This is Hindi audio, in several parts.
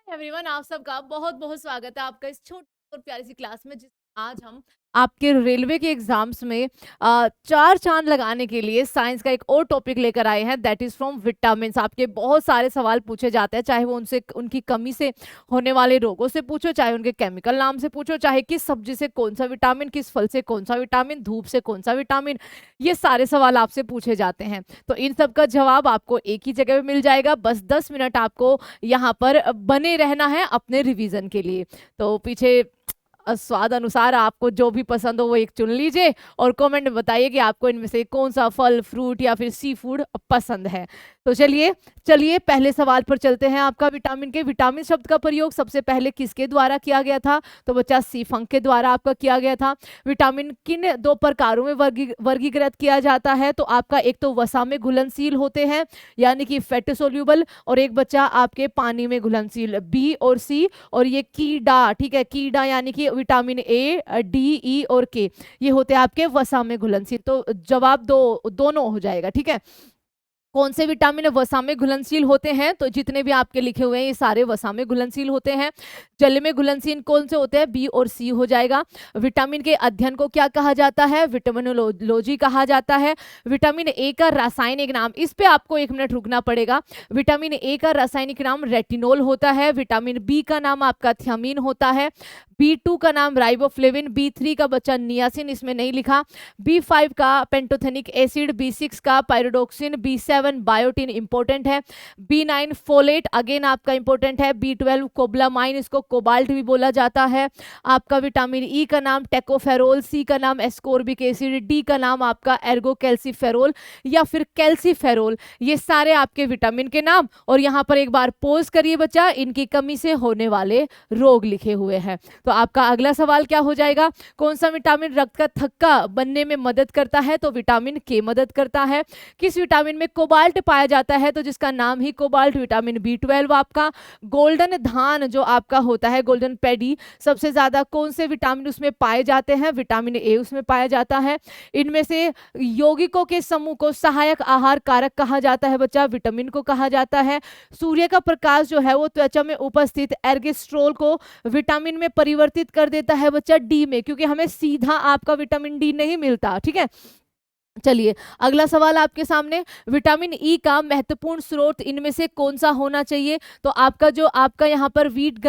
एवरीवन, आप सबका बहुत बहुत स्वागत है आपका इस छोटी और प्यारी सी क्लास में, जिस आज हम आपके रेलवे के एग्जाम्स में चार चांद लगाने के लिए साइंस का एक और टॉपिक लेकर आए हैं, दैट इज फ्रॉम विटामिन्स। आपके बहुत सारे सवाल पूछे जाते हैं, चाहे वो उनसे उनकी कमी से होने वाले रोगों से पूछो, चाहे उनके केमिकल नाम से पूछो, चाहे किस सब्जी से कौन सा विटामिन, किस फल से कौन सा विटामिन, धूप से कौन सा विटामिन, ये सारे सवाल आपसे पूछे जाते हैं। तो इन सब का जवाब आपको एक ही जगह पे मिल जाएगा। बस 10 मिनट आपको यहाँ पर बने रहना है अपने रिवीजन के लिए। तो पीछे स्वाद अनुसार आपको जो भी पसंद हो वो एक चुन लीजिए और कमेंट में बताइए कि आपको इनमें से कौन सा फल, फ्रूट या फिर सी फूड पसंद है। तो चलिए चलिए पहले सवाल पर चलते हैं। आपका विटामिन के विटामिन शब्द का प्रयोग सबसे पहले किसके द्वारा किया गया था? तो बच्चा सी फंक के द्वारा आपका किया गया था। विटामिन किन दो प्रकारों में वर्गीकृत किया जाता है? तो आपका एक तो वसा में घुलनशील होते हैं यानी कि फैट सोल्यूबल, और एक बच्चा आपके पानी में घुलनशील, बी और सी। और ये कीड़ा, ठीक है, कीड़ा यानी कि विटामिन ए, डी, ई और के, ये होते हैं आपके वसा में घुलनशील। तो जवाब दोनों हो जाएगा। ठीक है, कौन से विटामिन वसा में घुलनशील होते हैं? तो जितने भी आपके लिखे हुए हैं ये सारे वसा में घुलनशील होते हैं। जल में घुलनशील कौन से होते हैं? बी और सी हो जाएगा। विटामिन के अध्ययन को क्या कहा जाता है? विटामिनोलॉजी कहा जाता है। विटामिन ए का रासायनिक नाम, इस पे आपको 1 मिनट रुकना पड़ेगा। विटामिन ए का रासायनिक नाम रेटिनोल होता है। विटामिन बी का नाम आपका थियामिन होता है। B2 का नाम राइबोफ्लेविन, B3 का बच्चा नियासिन, इसमें नहीं लिखा। B5 का पेंटोथेनिक एसिड, B6 का पायरोडोक्सिन, B7 बायोटिन इंपॉर्टेंट है। B9 फोलेट अगेन आपका इंपॉर्टेंट है। B12 कोबलामाइन, इसको कोबाल्ट भी बोला जाता है। आपका विटामिन ई का नाम टेकोफेरोल, सी का नाम एस्कोर्बिक एसिड, डी का नाम आपका एर्गोकैल्सीफेरोल या फिर कैल्सीफेरोल। ये सारे आपके विटामिन के नाम। और यहाँ पर एक बार पॉज करिए बच्चा, इनकी कमी से होने वाले रोग लिखे हुए हैं। तो आपका अगला सवाल क्या हो जाएगा? कौन सा विटामिन रक्त का थक्का बनने में मदद करता है? तो विटामिन के मदद करता है। किस विटामिन में कोबाल्ट पाया जाता है? तो जिसका नाम ही कोबाल्ट, विटामिन B12 आपका। गोल्डन धान जो आपका होता है, गोल्डन पैडी, सबसे ज्यादा कौन से विटामिन उसमें पाए जाते हैं? विटामिन ए उसमें पाया जाता है। इनमें से यौगिकों के समूह को सहायक आहार कारक कहा जाता है बच्चा, विटामिन को कहा जाता है। सूर्य का प्रकाश जो है वो त्वचा में उपस्थित एर्गेस्ट्रोल को विटामिन में परिवर्तित कर देता है बच्चा, डी में, क्योंकि हमें सीधा आपका विटामिन डी नहीं मिलता। ठीक है, चलिए अगला सवाल आपके सामने। विटामिन ई का महत्वपूर्ण स्रोत इनमें से कौन सा होना चाहिए? तो आपका जो आपका यहाँ पर वीट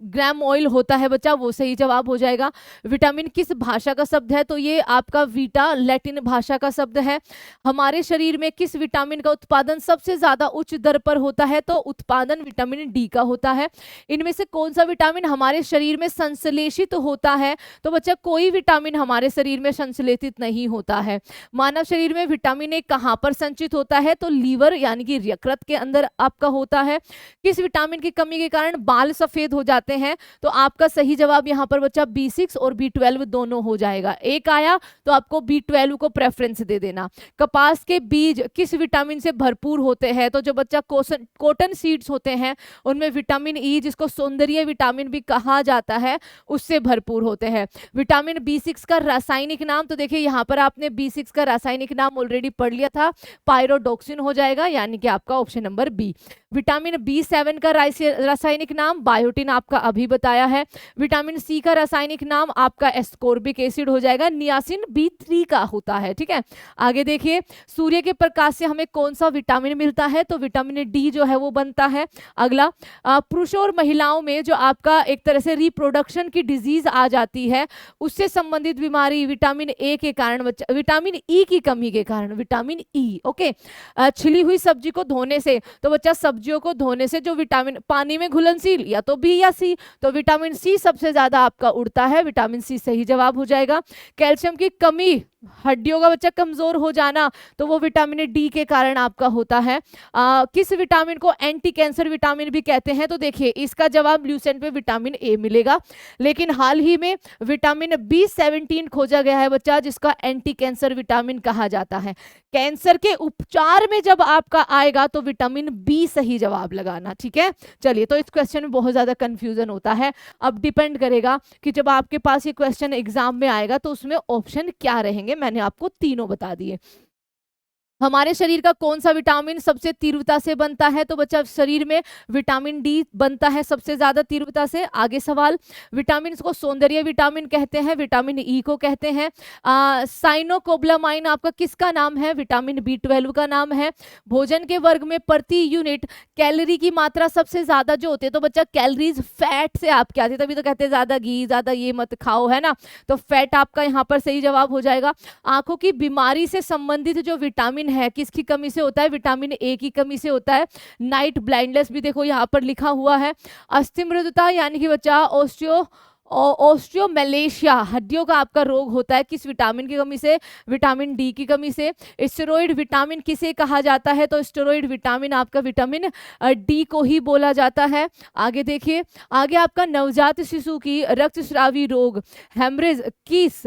ग्राम ऑयल होता है बच्चा, वो सही जवाब हो जाएगा। विटामिन किस भाषा का शब्द है? तो ये आपका वीटा लैटिन भाषा का शब्द है। हमारे शरीर में किस विटामिन का उत्पादन सबसे ज्यादा उच्च दर पर होता है? तो उत्पादन विटामिन डी का होता है। इनमें से कौन सा विटामिन हमारे शरीर में संश्लेषित होता है? तो बच्चा कोई विटामिन हमारे शरीर में संश्लेषित नहीं होता है। मानव शरीर में विटामिन ए कहाँ पर संचित होता है? तो लीवर यानी कि यकृत के अंदर आपका होता है। किस विटामिन की कमी के कारण बाल सफेद हो जाते हैं? तो आपका सही जवाब यहाँ पर बच्चा B6 और B12 दोनों हो जाएगा। एक आया तो आपको B12 को प्रेफरेंस दे देना। कपास के बीज किस विटामिन से भरपूर होते हैं? तो जो बच्चा कॉटन सीड्स होते हैं उनमें विटामिन ई, जिसको सौंदर्य विटामिन भी कहा जाता है, उससे भरपूर होते हैं। विटामिन B6 का रासायनिक नाम, तो देखिए यहाँ पर आपने B6 का रासायनिक नाम ऑलरेडी पढ़ लिया था, पायरोडोक्सिन हो जाएगा, यानी कि आपका option number B. Vitamin B7 का रासायनिक नाम बायोटिन आपका अभी बताया है। विटामिन सी का रासायनिक नाम आपका एस्कोर्बिक एसिड हो जाएगा, नियासिन B3 का होता है। ठीक है, आगे देखिए, सूर्य के प्रकाश से हमें कौन सा विटामिन मिलता है? तो विटामिन डी जो है वो बनता है। अगला, पुरुषों और महिलाओं में जो आपका एक तरह से रिप्रोडक्शन की डिजीज आ जाती है, उससे संबंधित बीमारी विटामिन ए के कारण, विटामिन ई की कमी के कारण, विटामिन ई। ओके, छिली हुई सब्जी को धोने से, तो बच्चा सब्जियों को धोने से जो विटामिन पानी में घुलनशील, या तो बी या सी, तो विटामिन सी सबसे ज्यादा आपका उड़ता है, विटामिन सी सही जवाब हो जाएगा। कैल्शियम की कमी, हड्डियों का बच्चा कमजोर हो जाना, तो वो विटामिन डी के कारण आपका होता है। किस विटामिन को एंटी कैंसर विटामिन भी कहते हैं? तो देखिए इसका जवाब ल्यूसेंट में विटामिन ए मिलेगा, लेकिन हाल ही में विटामिन B17 खोजा गया है बच्चा, जिसका एंटी कैंसर विटामिन कहा जाता है। कैंसर के उपचार में जब आपका आएगा तो विटामिन बी सही जवाब लगाना। ठीक है, चलिए, तो इस क्वेश्चन में बहुत ज्यादा कंफ्यूजन होता है। अब डिपेंड करेगा कि जब आपके पास ये क्वेश्चन एग्जाम में आएगा तो उसमें ऑप्शन क्या रहेंगे। मैंने आपको तीनों बता दिए। हमारे शरीर का कौन सा विटामिन सबसे तीव्रता से बनता है? तो बच्चा शरीर में विटामिन डी बनता है सबसे ज्यादा तीव्रता से। आगे सवाल, विटामिन को सौंदर्य विटामिन कहते हैं, विटामिन ई को कहते हैं। साइनोकोबालामाइन आपका किसका नाम है? विटामिन B12 का नाम है। भोजन के वर्ग में प्रति यूनिट कैलोरी की मात्रा सबसे ज्यादा जो होती है, तो बच्चा कैलोरीज फैट से आपके आती है, तभी तो कहते हैं ज्यादा घी ज्यादा ये मत खाओ, है ना। तो फैट आपका यहाँ पर सही जवाब हो जाएगा। आंखों की बीमारी से संबंधित जो विटामिन है किसकी कमी से होता है? विटामिन ए की कमी से होता है। नाइट ब्लाइंडनेस भी देखो यहाँ पर लिखा हुआ है। अस्थि मृदुता यानी कि बच्चा ऑस्टियोमेलेशिया हड्डियों का आपका रोग होता है किस विटामिन की कमी से? विटामिन डी की कमी से। स्टेरॉइड विटामिन किसे कहा जाता है? तो स्टेरॉइड विटामिन आपका विटामिन डी को ही बोला जाता है। आगे देखिए, आगे आपका नवजात शिशु की रक्तस्रावी रोग हेमरेज किस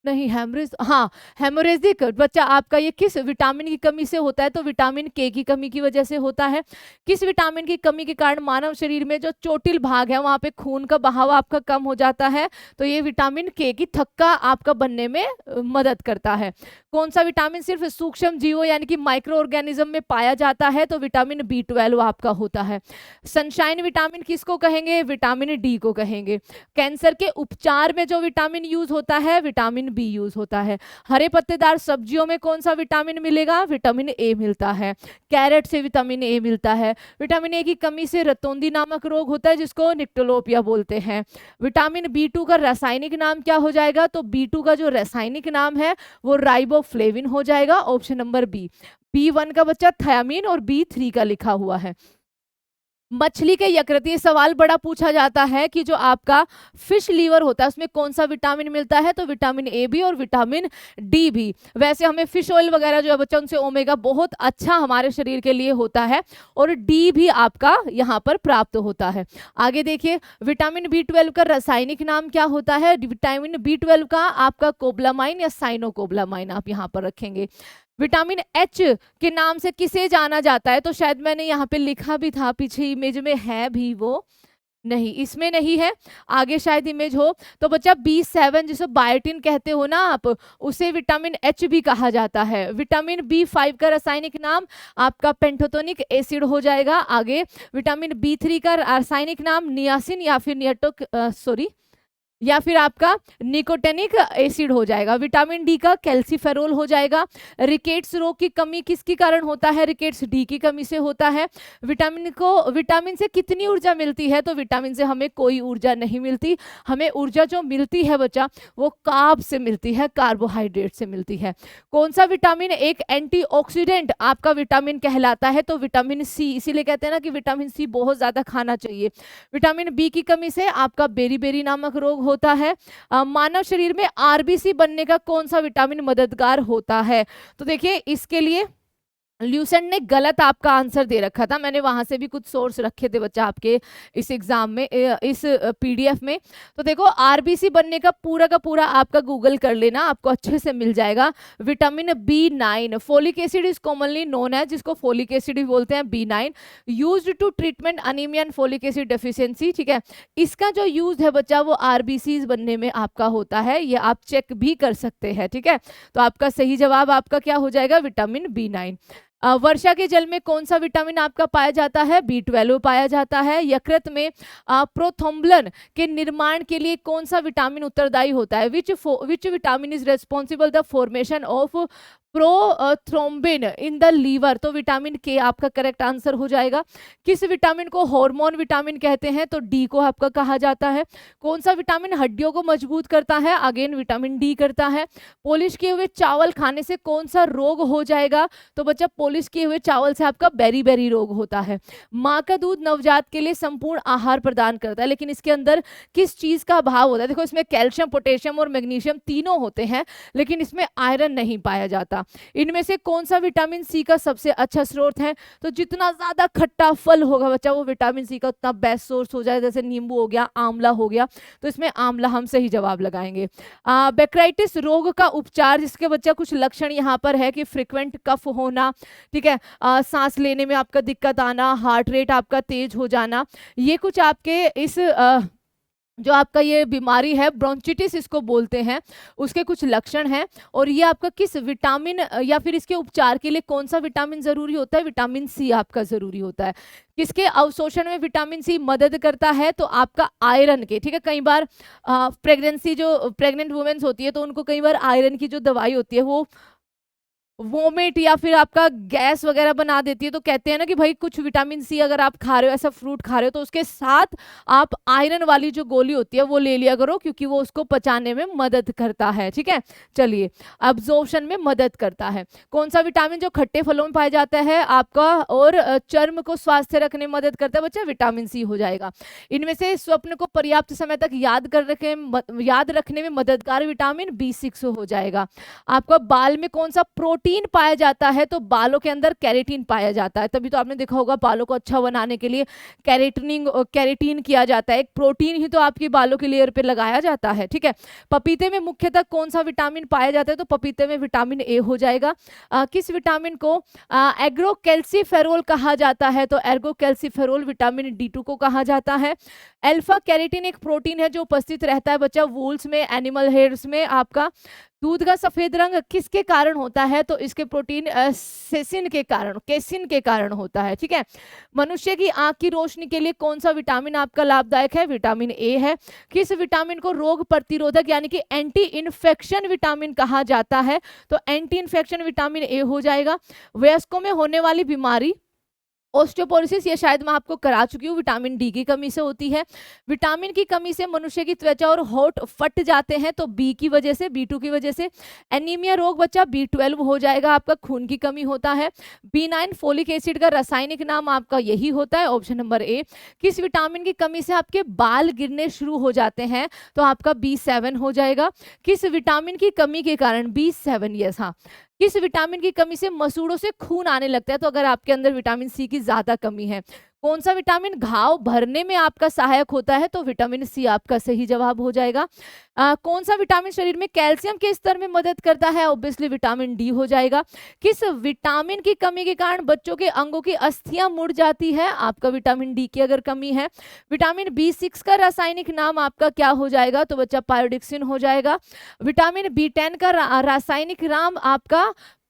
नहीं हेमरेज, हाँ हेमोरेजिक बच्चा आपका ये किस विटामिन की कमी से होता है? तो विटामिन के की कमी की वजह से होता है। किस विटामिन की कमी के कारण मानव शरीर में जो चोटिल भाग है वहां पे खून का बहाव आपका कम हो जाता है? तो ये विटामिन के की थक्का आपका बनने में मदद करता है। कौन सा विटामिन सिर्फ सूक्ष्म जीवों यानी कि माइक्रो ऑर्गेनिज्म में पाया जाता है? तो विटामिन B12 आपका होता है। सनशाइन विटामिन किसको कहेंगे? विटामिन डी को कहेंगे। कैंसर के उपचार में जो विटामिन यूज होता है? विटामिन बी यूज होता है। हरे पत्तेदार सब्जियों में कौन सा विटामिन मिलेगा? विटामिन ए मिलता है। कैरेट से विटामिन ए मिलता है। विटामिन ए की कमी से रतौंधी नामक रोग होता है जिसको निक्टोलोपिया बोलते हैं। विटामिन B2 का रासायनिक नाम क्या हो जाएगा? तो B2 का जो रासायनिक नाम है वो राइबोफ्लेविन हो जाएगा, ऑप्शन नंबर बी। B1 का बच्चा थायामीन और B3 का लिखा हुआ है। मछली के यकृत, ये सवाल बड़ा पूछा जाता है कि जो आपका फिश लीवर होता है उसमें कौन सा विटामिन मिलता है? तो विटामिन ए भी और विटामिन डी भी। वैसे हमें फिश ऑयल वगैरह जो है बच्चा उनसे ओमेगा बहुत अच्छा हमारे शरीर के लिए होता है और डी भी आपका यहाँ पर प्राप्त होता है। आगे देखिए, विटामिन B12 का रासायनिक नाम क्या होता है? विटामिन B12 का आपका कोबलामाइन या साइनोकोबलामाइन आप यहाँ पर रखेंगे। विटामिन एच के नाम से किसे जाना जाता है? तो शायद मैंने यहाँ पे लिखा भी था, पीछे इमेज में है भी वो नहीं, इसमें नहीं है, आगे शायद इमेज हो। तो बच्चा B7 जिसे बायोटिन कहते हो ना आप, उसे विटामिन एच भी कहा जाता है। विटामिन B5 का रासायनिक नाम आपका पेंटोथेनिक एसिड हो जाएगा। आगे विटामिन B3 का रासायनिक नाम नियासिन या फिर या फिर आपका निकोटेनिक एसिड हो जाएगा। विटामिन डी का कैल्सीफेरोल हो जाएगा। रिकेट्स रोग की कमी किसके कारण होता है? रिकेट्स डी की कमी से होता है। विटामिन से कितनी ऊर्जा मिलती है? तो विटामिन से हमें कोई ऊर्जा नहीं मिलती। हमें ऊर्जा जो मिलती है बच्चा वो कार्ब से मिलती है, कार्बोहाइड्रेट से मिलती है। कौन सा विटामिन एक एंटीऑक्सीडेंट आपका विटामिन कहलाता है? तो विटामिन सी, इसीलिए कहते हैं ना कि विटामिन सी बहुत ज्यादा खाना चाहिए। विटामिन बी की कमी से आपका बेरी नामक रोग होता है। मानव शरीर में आरबीसी बनने का कौन सा विटामिन मददगार होता है? तो देखिए इसके लिए ल्यूसेंट ने गलत आपका आंसर दे रखा था, मैंने वहां से भी कुछ सोर्स रखे थे बच्चा आपके इस एग्जाम में, इस पीडीएफ में। तो देखो आरबीसी बनने का पूरा आपका गूगल कर लेना, आपको अच्छे से मिल जाएगा। Vitamin B9 folic acid is commonly known है, जिसको फोलिक एसिड भी बोलते हैं, B9 used to treatment anaemia and folic acid deficiency. ठीक है, इसका जो यूज है बच्चा वो आरबीसी बनने में आपका होता है, ये आप चेक भी कर सकते हैं। ठीक है, तो आपका सही जवाब आपका क्या हो जाएगा? Vitamin B9। वर्षा के जल में कौन सा विटामिन आपका पाया जाता है? B12 पाया जाता है। यकृत में प्रोथ्रोम्बन के निर्माण के लिए कौन सा विटामिन उत्तरदायी होता है? Which vitamin is responsible the formation of prothrombin in the liver? तो विटामिन के आपका करेक्ट आंसर हो जाएगा। किस विटामिन को हार्मोन विटामिन कहते हैं? तो डी को आपका कहा जाता है। कौन सा विटामिन हड्डियों को मजबूत करता है? अगेन विटामिन डी करता है। पॉलिश किए हुए चावल खाने से कौन सा रोग हो जाएगा? तो बच्चा पॉलिश किए हुए चावल से आपका बेरी रोग होता है। माँ का दूध नवजात के लिए संपूर्ण आहार प्रदान करता है, लेकिन इसके अंदर किस चीज का अभाव होता है? देखो इसमें कैल्शियम, पोटेशियम और मैग्नीशियम तीनों होते हैं, लेकिन इसमें आयरन नहीं पाया जाता। इनमें से कौन सा विटामिन सी का सबसे अच्छा स्रोत है? तो जितना ज्यादा खट्टा फल होगा बच्चा वो विटामिन सी का उतना बेस्ट सोर्स हो जाए, जैसे नींबू हो गया, आंवला हो गया, तो इसमें आंवला हम सही जवाब लगाएंगे। बेक्राइटिस रोग का उपचार, जिसके बच्चा कुछ लक्षण यहाँ पर है कि फ्रिक्वेंट कफ होना, ठीक है, सांस लेने में आपका दिक्कत आना, हार्ट रेट आपका तेज हो जाना, ये कुछ आपके इस जो आपका ये बीमारी है ब्रोंचिटिस इसको बोलते हैं, उसके कुछ लक्षण हैं। और ये आपका किस विटामिन या फिर इसके उपचार के लिए कौन सा विटामिन जरूरी होता है? विटामिन सी आपका जरूरी होता है। किसके अवशोषण में विटामिन सी मदद करता है? तो आपका आयरन के, ठीक है। कई बार प्रेगनेंसी जो प्रेग्नेंट वुमेन्स होती है तो उनको कई बार आयरन की जो दवाई होती है वो वोमिट या फिर आपका गैस वगैरह बना देती है, तो कहते हैं ना कि भाई कुछ विटामिन सी अगर आप खा रहे हो, ऐसा फ्रूट खा रहे हो, तो उसके साथ आप आयरन वाली जो गोली होती है वो ले लिया करो, क्योंकि वो उसको पचाने में मदद करता है, ठीक है। चलिए, अब्जॉर्प्शन में मदद करता है। कौन सा विटामिन जो खट्टे फलों में पाया जाता है आपका और चर्म को स्वस्थ रखने में मदद करता है बच्चा? विटामिन सी हो जाएगा। इनमें से स्वप्न को पर्याप्त समय तक याद रखने में मददगार विटामिन B6 हो जाएगा। आपका बाल में कौन सा प्रोटीन पाया जाता है? तो बालों के अंदर कैरेटीन पाया जाता है। तभी तो आपने देखा होगा बालों को अच्छा बनाने के लिए कैरेटीन किया जाता है। एक प्रोटीन ही तो आपकी बालों की लेयर पे लगाया जाता है, ठीक है। पपीते में मुख्यतः कौन सा विटामिन पाया जाता है? तो पपीते में विटामिन ए हो जाएगा। किस विटामिन को एर्गोकैल्सीफेरोल कहा जाता है? तो एर्गोकैल्सीफेरोल विटामिन D2 को कहा जाता है। अल्फा कैरेटीन एक प्रोटीन है जो उपस्थित रहता है बच्चा वूल्स में, एनिमल हेयर्स में। आपका दूध का सफेद रंग किसके कारण होता है? तो इसके प्रोटीन केसिन के कारण होता है, ठीक है। मनुष्य की आंख की रोशनी के लिए कौन सा विटामिन आपका लाभदायक है? विटामिन ए है। किस विटामिन को रोग प्रतिरोधक यानी कि एंटी इन्फेक्शन विटामिन कहा जाता है? तो एंटी इन्फेक्शन विटामिन ए हो जाएगा। वयस्कों में होने वाली बीमारी ऑस्टियोपोरोसिस, ये शायद मैं आपको करा चुकी हूँ, विटामिन डी की कमी से होती है। विटामिन की कमी से मनुष्य की त्वचा और होठ फट जाते हैं, तो बी की वजह से, B2 की वजह से। एनीमिया रोग बच्चा B12 हो जाएगा, आपका खून की कमी होता है। B9 फोलिक एसिड का रासायनिक नाम आपका यही होता है, ऑप्शन नंबर ए। किस विटामिन की कमी से आपके बाल गिरने शुरू हो जाते हैं? तो आपका B7 हो जाएगा। किस विटामिन की कमी के कारण? B7, यस, हाँ। किस विटामिन की कमी से मसूड़ों से खून आने लगता है? तो अगर आपके अंदर विटामिन सी की ज्यादा कमी है। कौन सा विटामिन घाव भरने में आपका सहायक होता है? तो विटामिन सी आपका सही जवाब हो जाएगा। कौन सा विटामिन शरीर में कैल्शियम के स्तर में मदद करता है? ऑब्वियसली विटामिन डी हो जाएगा। किस विटामिन की कमी के कारण बच्चों के अंगों की अस्थियां मुड़ जाती है? आपका विटामिन डी की अगर कमी है। विटामिन B6 का रासायनिक नाम आपका क्या हो जाएगा? तो बच्चा पायोडिक्सिन हो जाएगा। विटामिन B10 का रासायनिक नाम आपका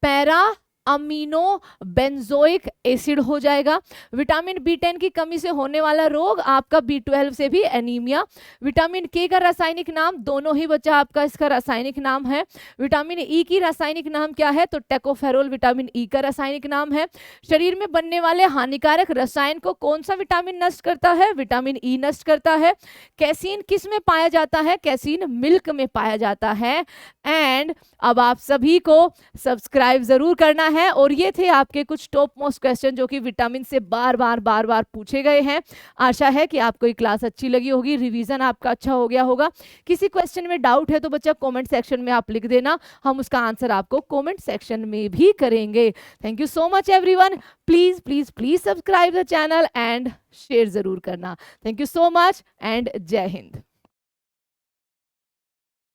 पैरा अमीनो बेंजोइक एसिड हो जाएगा। विटामिन B10 की कमी से होने वाला रोग आपका B12 से भी एनीमिया। विटामिन के का रासायनिक नाम, दोनों ही बच्चा आपका इसका रासायनिक नाम है। विटामिन ई की रासायनिक नाम क्या है? तो टेकोफेरोल विटामिन ई का रासायनिक नाम है। शरीर में बनने वाले हानिकारक रसायन को कौन सा विटामिन नष्ट करता है? विटामिन ई नष्ट करता है। कैसीन किस में पाया जाता है? कैसीन मिल्क में पाया जाता है। एंड अब आप सभी को सब्सक्राइब जरूर करना है। और ये थे आपके कुछ टॉप मोस्ट क्वेश्चन जो कि विटामिन से बार बार पूछे गए हैं। आशा है कि आपको ये क्लास अच्छी लगी होगी, रिवीजन आपका अच्छा हो गया होगा। किसी क्वेश्चन में डाउट है तो बच्चा कमेंट सेक्शन में आप लिख देना, हम उसका आंसर आपको कमेंट सेक्शन में भी करेंगे। Thank you so much everyone. Please please please subscribe the channel and share जरूर करना। Thank you so much and जय हिंद।